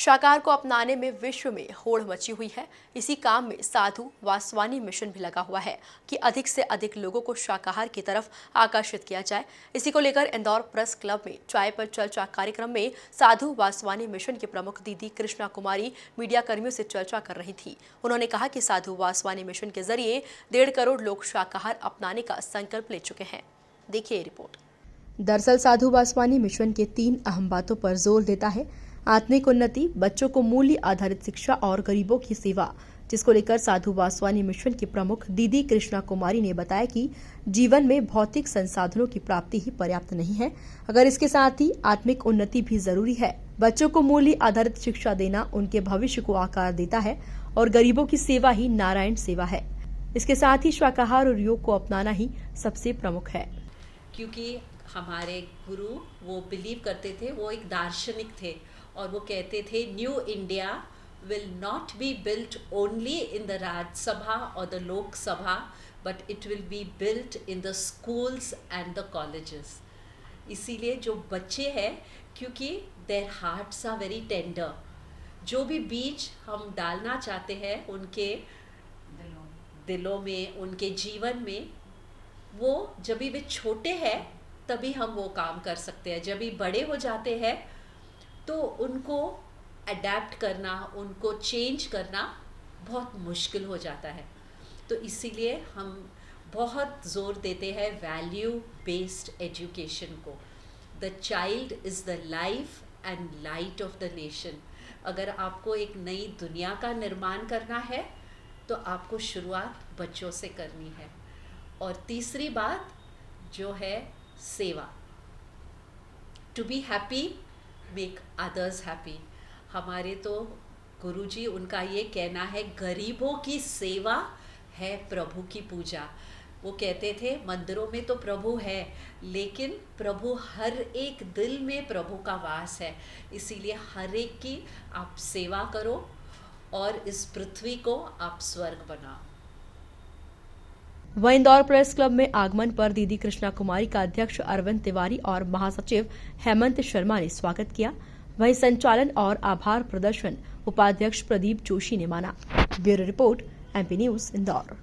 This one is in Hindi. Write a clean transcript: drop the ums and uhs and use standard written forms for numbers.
शाकाहार को अपनाने में विश्व में होड़ मची हुई है। इसी काम में साधु वासवानी मिशन भी लगा हुआ है कि अधिक से अधिक लोगों को शाकाहार की तरफ आकर्षित किया जाए। इसी को लेकर इंदौर प्रेस क्लब में चाय पर चर्चा कार्यक्रम में साधु वासवानी मिशन के प्रमुख दीदी कृष्णा कुमारी मीडिया कर्मियों से चर्चा कर रही थी। उन्होंने कहा कि साधु वासवानी मिशन के जरिए 1.5 करोड़ लोग शाकाहार अपनाने का संकल्प ले चुके हैं। देखिए रिपोर्ट। दरअसल साधु वासवानी मिशन के 3 अहम बातों पर जोर देता है: आत्मिक उन्नति, बच्चों को मूल्य आधारित शिक्षा और गरीबों की सेवा। जिसको लेकर साधु वासवानी मिशन की प्रमुख दीदी कृष्णा कुमारी ने बताया कि जीवन में भौतिक संसाधनों की प्राप्ति ही पर्याप्त नहीं है, अगर इसके साथ ही आत्मिक उन्नति भी जरूरी है। बच्चों को मूल्य आधारित शिक्षा देना उनके भविष्य को आकार देता है और गरीबों की सेवा ही नारायण सेवा है। इसके साथ ही शाकाहार और योग को अपनाना ही सबसे प्रमुख है। क्योंकि हमारे गुरु वो बिलीव करते थे, वो एक दार्शनिक थे और वो कहते थे new India will not be built only in the Rajya Sabha और the Lok Sabha, but it will be built in the schools and the colleges. इसीलिए जो बच्चे हैं, क्योंकि their hearts are very tender, जो भी बीज हम डालना चाहते हैं उनके दिलों में, उनके जीवन में, वो जब भी वे छोटे हैं तभी हम वो काम कर सकते हैं। जब भी बड़े हो जाते हैं तो उनको अडेप्ट करना, उनको चेंज करना बहुत मुश्किल हो जाता है। तो इसीलिए हम बहुत ज़ोर देते हैं वैल्यू बेस्ड एजुकेशन को। The child is the life and light of the nation. अगर आपको एक नई दुनिया का निर्माण करना है तो आपको शुरुआत बच्चों से करनी है। और तीसरी बात जो है सेवा। To be happy make others happy. हमारे तो गुरुजी, उनका ये कहना है गरीबों की सेवा है प्रभु की पूजा। वो कहते थे मंदिरों में तो प्रभु है, लेकिन प्रभु हर एक दिल में प्रभु का वास है। इसीलिए हर एक की आप सेवा करो और इस पृथ्वी को आप स्वर्ग बनाओ। वहीं इंदौर प्रेस क्लब में आगमन पर दीदी कृष्णा कुमारी का अध्यक्ष अरविंद तिवारी और महासचिव हेमंत शर्मा ने स्वागत किया। वहीं संचालन और आभार प्रदर्शन उपाध्यक्ष प्रदीप जोशी ने माना। Bureau report, MP news, Indore.